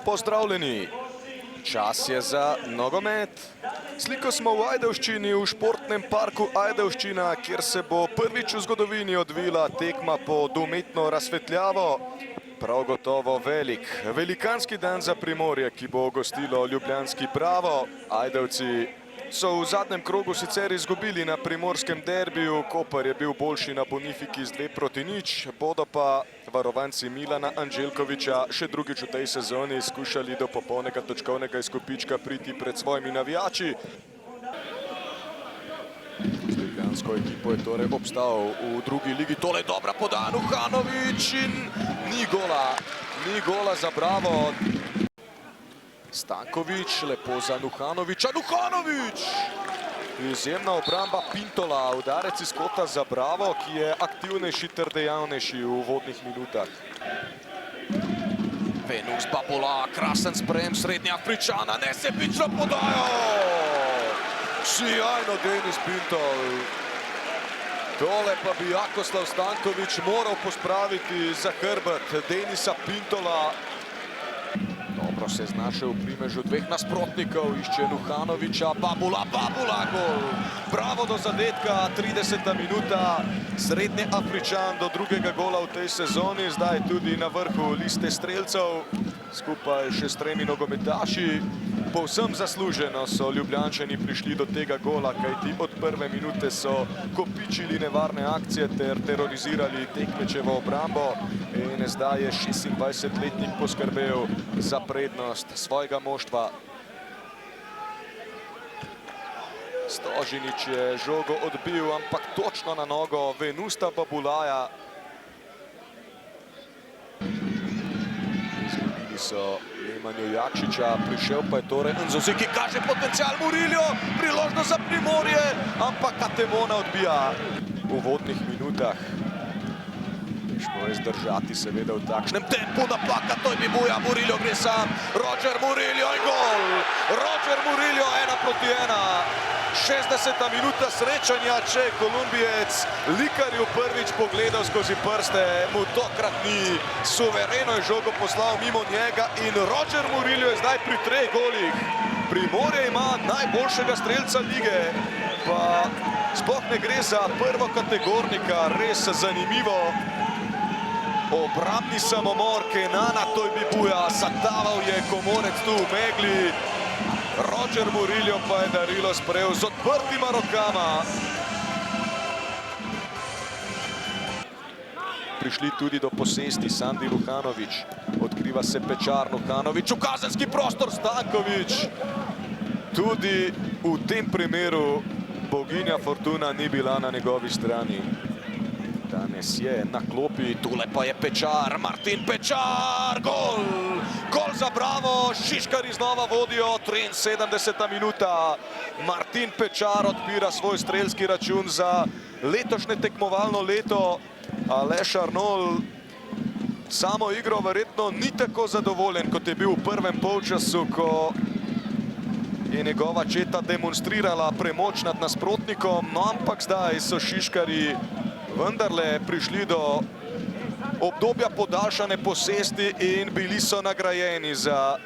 pozdravljeni. Čas je za nogomet. Sliko smo v Ajdovščini, v športnem parku Ajdovščina, kjer se bo prvič v zgodovini odvila tekma pod umetno razsvetljavo. Prav gotovo velikanski dan za Primorje, ki bo gostilo ljubljanski Bravo. Ajdovci so v zadnjem krogu sicer izgubili na primorskem derbiju. Koper je bil boljši na Bonifiki z 2-0, bodo pa varovanci Milana Anđelkovića še drugič v tej sezoni skušali do popolnega točkovnega izkupička priti pred svojimi navijači. Z ljubljansko ekipo je torej obstal v drugi ligi. Tole je dobra podaja, Nuhanović in ni gola za Bravo. Stanković, lepo za Nuhanovića, Nuhanović! Izjemna obramba Pintola, udarec iz kota za Bravo, ki je aktivnejši ter dejavnejši v uvodnih minutah. Venus Babola, krasen sprejem srednja Afričana, nesebično podajo! Sjajno Denis Pintol. Tole pa bi Jakoslav Stanković moral pospraviti za hrbet Denisa Pintola. Dobro se je znašel v primežu dveh nasprotnikov, išče Nuhanovića, Babula, gol! Bravo do zadetka, 30. minuta, srednji Afričan do drugega gola v tej sezoni, zdaj tudi na vrhu liste strelcev, skupaj še s 3 nogometaši. Povsem zasluženo so Ljubljančani prišli do tega gola, kajti od prve minute so kopičili nevarne akcije ter terorizirali tekmečevo obrambo. In zdaj je 26-letnik poskrbel za prednost svojega moštva. Stožinić je žogo odbil, ampak točno na nogo Venusta Babulaja. Izgubili so Nemanju Jakšića, prišel pa je torej Nzozi, ki kaže potencial Murillo, priložnost za Primorje, ampak Katemona odbija v uvodnih minutah. Težko je zdržati seveda v takšnem tempu napaka, to je Bibuja, Murillo gre sam, Roger Murillo in gol! Roger Murillo 1-1. 60. minuta srečanja, če je Kolumbijec Likarju prvič pogledal skozi prste, mu tokrat ni, suvereno je žogo poslal mimo njega in Roger Murillo je zdaj pri 3 golih. Primorje ima najboljšega strelca lige, pa sploh ne gre za prvokategornika, res zanimivo. Obrambni samomor Kenana Tojbibuja, zataval je komorec tu v megli. Roger Murillo pa je darilo sprejel z odprtima rokama. Prišli tudi do posesti Sandi Nuhanović. Odkriva se Pečar, Nuhanović v kazenski prostor, Stanković. Tudi v tem primeru boginja Fortuna ni bila na njegovi strani. Danes je na klopi, tule pa je Pečar, Martin Pečar, gol! Gol za Bravo, Šiškari znova vodijo, 73. minuta. Martin Pečar odpira svoj strelski račun za letošnje tekmovalno leto. Aleš Arnol samo igro verjetno ni tako zadovoljen, kot je bil v prvem polčasu, ko je njegova četa demonstrirala premoč nad nasprotnikom, no ampak zdaj so Šiškari vendarle prišli do obdobja podaljšane posesti in bili so nagrajeni za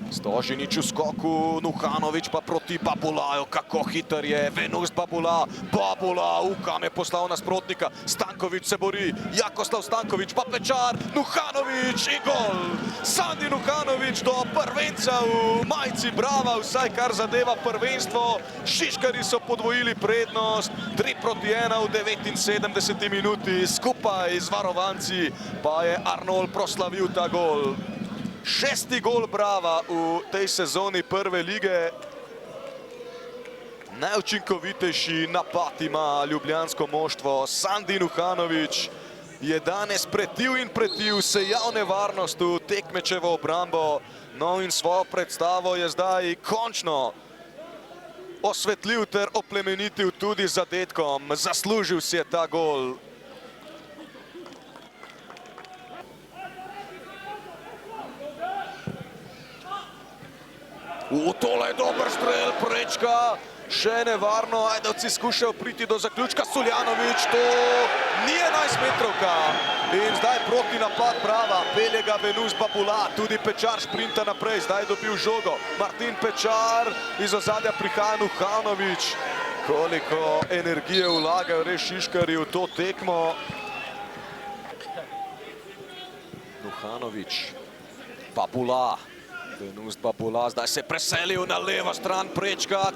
Stožinić v skoku, Nuhanović pa proti Babulaju, kako hiter je Venus Babula, kam je poslal nasprotnika, Stanković se bori, Jakoslav Stanković pa Pečar, Nuhanović in gol! Sandi Nuhanović do prvenca v majici Brava, vsaj kar zadeva prvenstvo. Šiškari so podvojili prednost, 3-1 v 79. minuti, skupaj z varovanci pa je Arnol proslavil ta gol. 6. gol Brava v tej sezoni prve lige. Najučinkovitejši napad ima ljubljansko moštvo. Sandi Nuhanović je danes pretil sejal nevarnost v tekmečevo obrambo. No in svojo predstavo je zdaj končno osvetlil ter oplemenitil tudi zadetkom. Zaslužil si je ta gol. Tole je dober strel, prečka, še nevarno, Ajdovci skušajo priti do zaključka, Suljanović, to ni 11 metrovka. In zdaj proti napad prava, pelje ga Venus Babula, tudi Pečar šprinta naprej, zdaj dobil žogo. Martin Pečar, iz ozadja prihaja Nuhanović. Koliko energije vlagajo res Šiškarji v to tekmo. Nuhanović, Babula, Venus Babula, zdaj se je preselil na levo stran, prečka,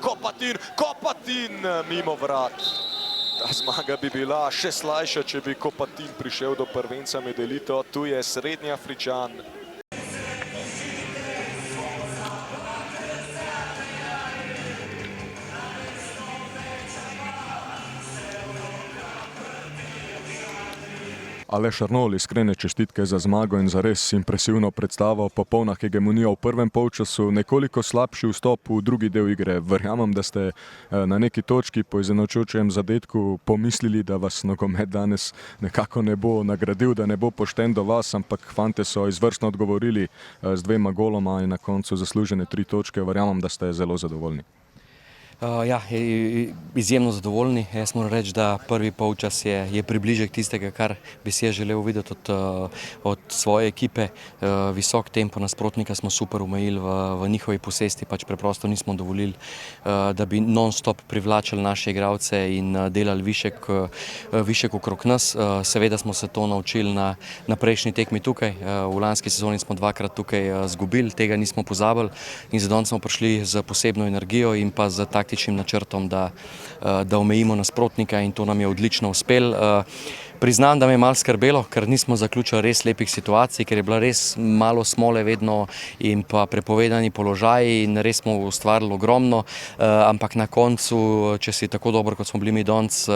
Kopatin mimo vrat. Ta zmaga bi bila še slajša, če bi Kopatin prišel do prvenca med elito. Tu je Srednji Afričan. Aleš Arnold, iskrene čestitke za zmago in za res impresivno predstavo, popolna hegemonija v prvem polčasu, nekoliko slabši vstop v drugi del igre. Verjamem, da ste na neki točki po izenačujočem zadetku pomislili, da vas nogomet danes nekako ne bo nagradil, da ne bo pošten do vas, ampak fante so izvrstno odgovorili z 2 goloma in na koncu zaslužene 3 točke. Verjamem, da ste zelo zadovoljni. Ja, izjemno zadovoljni. Jaz moram reči, da prvi polčas je približek tistega, kar bi si želel videti od svoje ekipe. Visok tempo nasprotnika smo super omejili v njihovi posesti, pač preprosto nismo dovolili, da bi non-stop privlačili naše igralce in delali višek okrog nas. Seveda smo se to naučili na prejšnji tekmi tukaj. V lanski sezoni smo 2-krat tukaj zgubili, tega nismo pozabili in zato smo prišli z posebno energijo in pa z taktičnim načrtom, da omejimo nasprotnika in to nam je odlično uspelo. Priznam, da me je malo skrbelo, ker nismo zaključili res lepih situacij, ker je bila res malo smole vedno in pa prepovedani položaji in res smo ustvarili ogromno, ampak na koncu, če si tako dober, kot smo bili mi danes,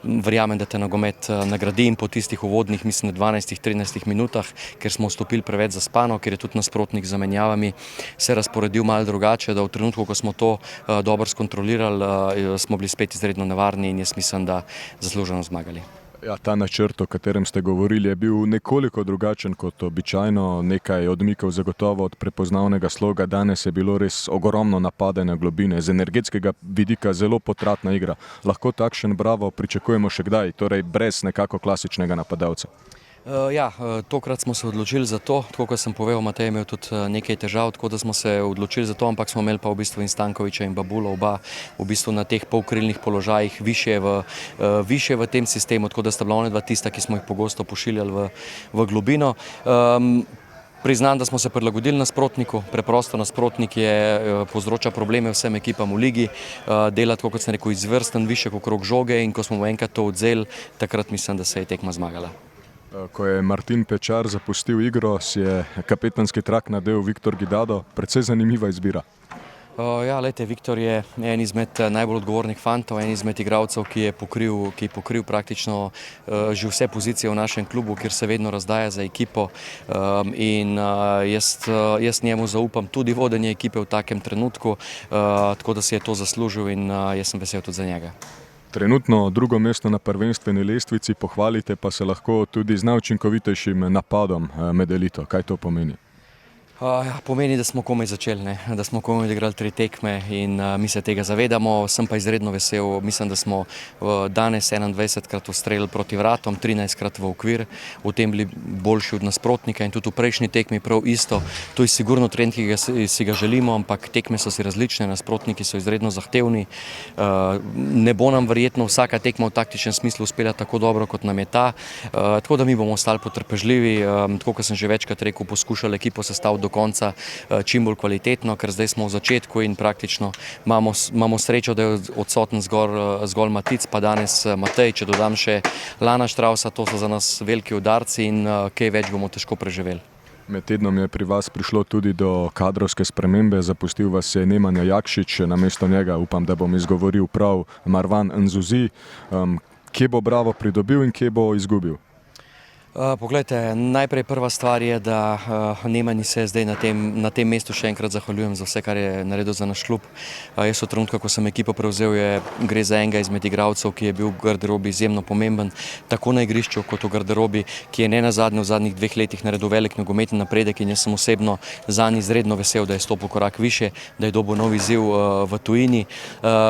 verjamem, da te nogomet nagradi in po tistih uvodnih, mislim, 12-13 minutah, ker smo vstopili preveč zaspano, ker je tudi nasprotnik z zamenjavami se razporedil malo drugače, da v trenutku, ko smo to dobro skontrolirali, smo bili spet izredno nevarni in jaz mislim, da zasluženo zmagali. Ja, ta načrt, o katerem ste govorili, je bil nekoliko drugačen kot običajno, nekaj odmikov zagotovo od prepoznavnega sloga. Danes je bilo res ogromno napadanja globine, z energetskega vidika zelo potratna igra. Lahko takšen bravo pričakujemo še kdaj, torej brez nekako klasičnega napadalca? Ja, tokrat smo se odločili za to, tako kot sem povedal, Matej je imel tudi nekaj težav, tako da smo se odločili za to, ampak smo imeli pa v bistvu in Stankovića in Babulo, oba v bistvu na teh polkrilnih položajih više v tem sistemu, tako da sta bila ona dva tista, ki smo jih pogosto pošiljali v globino. Priznam, da smo se prilagodili nasprotniku, preprosto nasprotnik povzroča probleme vsem ekipam v ligi, dela, tako kot sem rekel, izvrsten višek okrog žoge in ko smo mu enkrat to odzeli, takrat mislim, da se je tekma zmagala. Ko je Martin Pečar zapustil igro, si je kapetanski trak nadel Viktor Gidado, precej zanimiva izbira. Ja, lejte, Viktor je en izmed najbolj odgovornih fantov, en izmed igralcev, ki je pokril praktično že vse pozicije v našem klubu, kjer se vedno razdaja za ekipo in jaz njemu zaupam tudi vodenje ekipe v takem trenutku, tako da si je to zaslužil in jaz sem vesel tudi za njega. Trenutno drugo mesto na prvenstveni lestvici, pohvalite pa se lahko tudi z najučinkovitejšim napadom med elito. Kaj to pomeni? Pomeni, da smo komaj začeli, da smo komaj odigrali 3 tekme in mi se tega zavedamo. Sem pa izredno vesel, mislim, da smo danes 21krat ustrelili proti vratom, 13krat v okvir, v tem bili boljši od nasprotnika in tudi v prejšnji tekmi prav isto. To je sigurno trend, ki si ga želimo, ampak tekme so si različne, nasprotniki so izredno zahtevni. Ne bo nam verjetno vsaka tekma v taktičnem smislu uspela tako dobro, kot nam je ta, tako da mi bomo ostali potrpežljivi, tako kot sem že večkrat rekel, poskušali ekipo sestaviti do konca čim bolj kvalitetno, ker zdaj smo v začetku in praktično imamo srečo, da je odsoten zgolj Matic, pa danes Matej, če dodam še Lana Štrausa, to so za nas veliki udarci in kaj več bomo težko preživeli. Med tednom je pri vas prišlo tudi do kadrovske spremembe, zapustil vas je Nemanja Jakšič, namesto njega, upam, da bom izgovoril prav, Marwan Nzuzi. Kje bo Bravo pridobil in kje bo izgubil? Poglejte, najprej prva stvar je, da Nemanji se zdaj na tem mestu še enkrat zahvaljujem za vse, kar je naredil za naš klub. Jaz v trenutku, ko sem ekipo prevzel, gre za enega izmed igralcev, ki je bil v garderobi izjemno pomemben, tako na igrišču kot v garderobi, ki je nenazadnje v zadnjih 2 letih naredil velik nogometni napredek in jaz sem osebno zanj izredno vesel, da je stopil korak više, da je dobil nov izziv v tujini.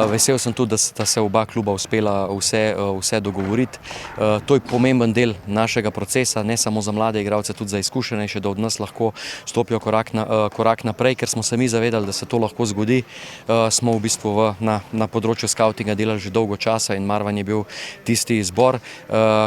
Vesel sem tudi, da sta se oba kluba uspela vse dogovoriti. To je pomemben del našega procesa. procesa, ne samo za mlade igralce, tudi za izkušenejše, da od nas lahko stopijo korak naprej, ker smo se mi zavedali, da se to lahko zgodi. Smo v bistvu na področju skautinga delali že dolgo časa in Marvan je bil tisti izbor,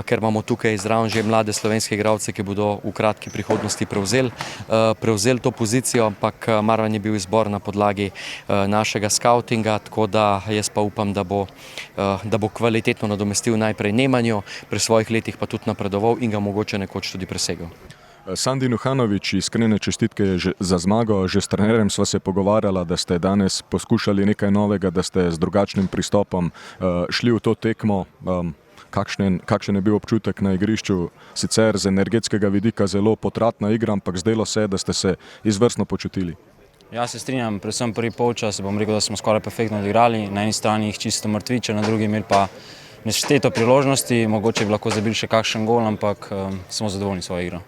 ker imamo tukaj zraven že mlade slovenske igralce, ki bodo v kratki prihodnosti prevzeli to pozicijo, ampak Marvan je bil izbor na podlagi našega skautinga, tako da jaz pa upam, da bo kvalitetno nadomestil najprej Nemanjo, pri svojih letih pa tudi napredoval in ga mogoče nekoč tudi presegel. Sandi Nuhanović, iskrene čestitke za zmago. Že s trenerjem sva se pogovarjala, da ste danes poskušali nekaj novega, da ste z drugačnim pristopom šli v to tekmo. Kakšen je bil občutek na igrišču? Sicer z energetskega vidika zelo potratna igra, ampak zdelo se, da ste se izvrstno počutili. Ja, se strinjam, predvsem prvi polčas, bom rekel, da smo skoraj perfektno odigrali. Na eni strani jih čisto mrtviče, na drugi imeli pa nešteto priložnosti, mogoče bi lahko zabili še kakšen gol, ampak smo zadovoljni s svojo igro.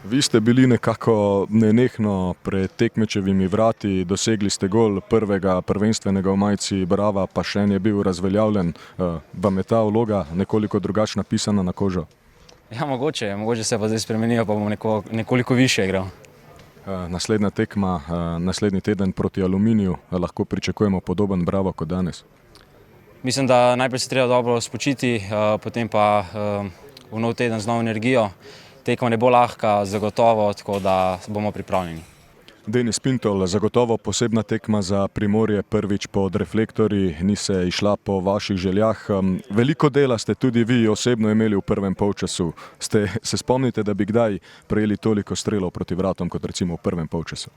Vi ste bili nekako nenehno pred tekmečevimi vrati, dosegli ste gol prvega prvenstvenega v majici Brava, pa še en je bil razveljavljen. Vam je ta vloga nekoliko drugačna pisana na kožo? Ja, mogoče se pa zdaj spremenijo, pa bom nekoliko više igral. Naslednja tekma, naslednji teden proti Aluminiju, lahko pričakujemo podoben Bravo kot danes? Mislim, da najprej se treba dobro spočiti, potem pa v nov teden z novo energijo. Tekma ne bo lahka, zagotovo, tako da bomo pripravljeni. Denis Pintol, zagotovo posebna tekma za Primorje, prvič pod reflektorji, ni se išla po vaših željah. Veliko dela ste tudi vi osebno imeli v prvem polčasu. Se spomnite, da bi kdaj prejeli toliko strelov proti vratom kot recimo v prvem polčasu?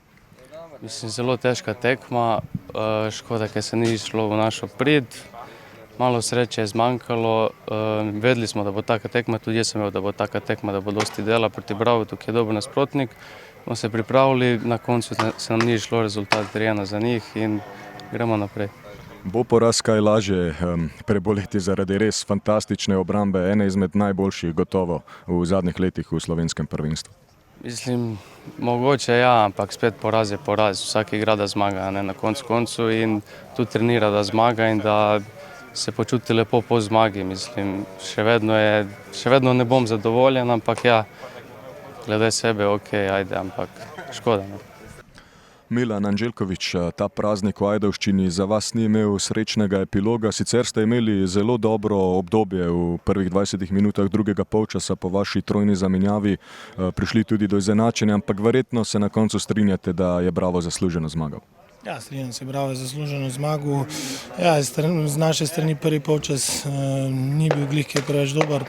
Mislim, zelo težka tekma, škoda, ker se ni šlo v našo prid. Malo sreče je zmanjkalo, vedeli smo, da bo taka tekma, tudi jaz sem imel, da bo taka tekma, da bo dosti dela proti Bravu, tukaj je dober nasprotnik. Smo se pripravili, na koncu se nam ni šlo rezultat 3-1 za njih in gremo naprej. Bo poraz kaj lažje preboleti zaradi res fantastične obrambe, ene izmed najboljših gotovo v zadnjih letih v slovenskem prvenstvu? Mislim, mogoče ja, ampak spet poraz je poraz. Vsak igra da zmaga, ne, na koncu in tudi trenira da zmaga in da se počuti lepo po zmagi. Mislim, še vedno ne bom zadovoljen, ampak ja, glede sebe, ok, ajde, ampak škoda. Ne. Milan Anđelković, ta praznik v Ajdovščini za vas ni imel srečnega epiloga, sicer ste imeli zelo dobro obdobje v prvih 20 minutah drugega polčasa po vaši trojni zamenjavi, prišli tudi do izenačenja, ampak verjetno se na koncu strinjate, da je Bravo zasluženo zmagal. Ja, strinjam se, Bravo je zasluženo zmagal. Ja, z naše strani prvi polčas ni bil glih, ki je preveč dober.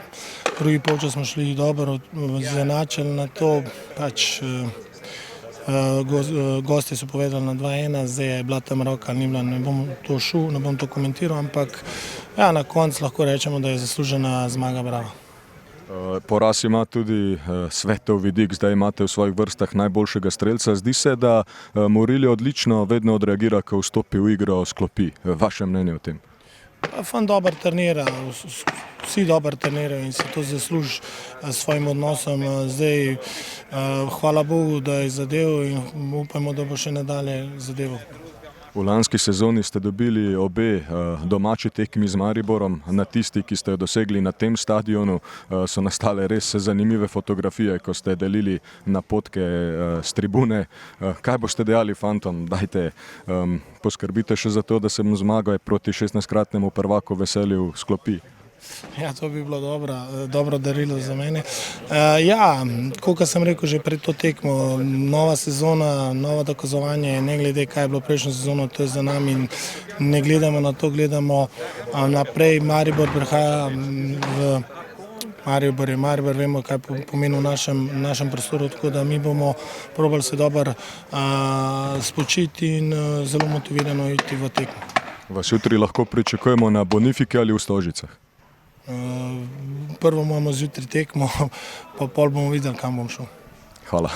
Drugi polčas smo šli dobro, izenačili na to, pač gosti so povedali na 2-1, zdaj je bila tam roka, ni bila, ne bom to šel, ne bom to komentiral, ampak ja, na koncu lahko rečemo, da je zaslužena zmaga Brava. Poraz ima tudi svetov vidik, zdaj imate v svojih vrstah najboljšega strelca. Zdi se, da Murillo odlično vedno odreagira, ko vstopi v igro, sklopi. Vaše mnenje o tem? Fan dober trenira, vsi dober trenirajo in se to zasluži s svojim odnosom. Zdaj, hvala Bogu, da je zadev in upajmo, da bo še nadalje zadeval. V lanski sezoni ste dobili obe domači tekmi z Mariborom. Na tisti, ki ste jo dosegli na tem stadionu, so nastale res zanimive fotografije, ko ste delili napotke s tribune. Kaj boste dejali fantom? Dajte, poskrbite še za to, da se mu zmaga proti 16-kratnemu prvaku Veselju sklopi. Ja, to bi bilo dobro darilo za mene. Ja, kot sem rekel že pred to tekmo, nova sezona, novo dokazovanje, ne glede kaj je bilo prejšnjo sezono, to je za nami in ne gledamo na to, gledamo naprej. Maribor prihaja v Maribor, vemo, kaj pomeni v našem prostoru, tako da mi bomo probali se dobro spočiti in zelo motivirano iti v tekmo. Vas jutri lahko pričakujemo na Bonifiki ali v Stožicah? Prvo imamo zjutraj tekmo, pa pol bomo videli, kam bom šel. Hvala.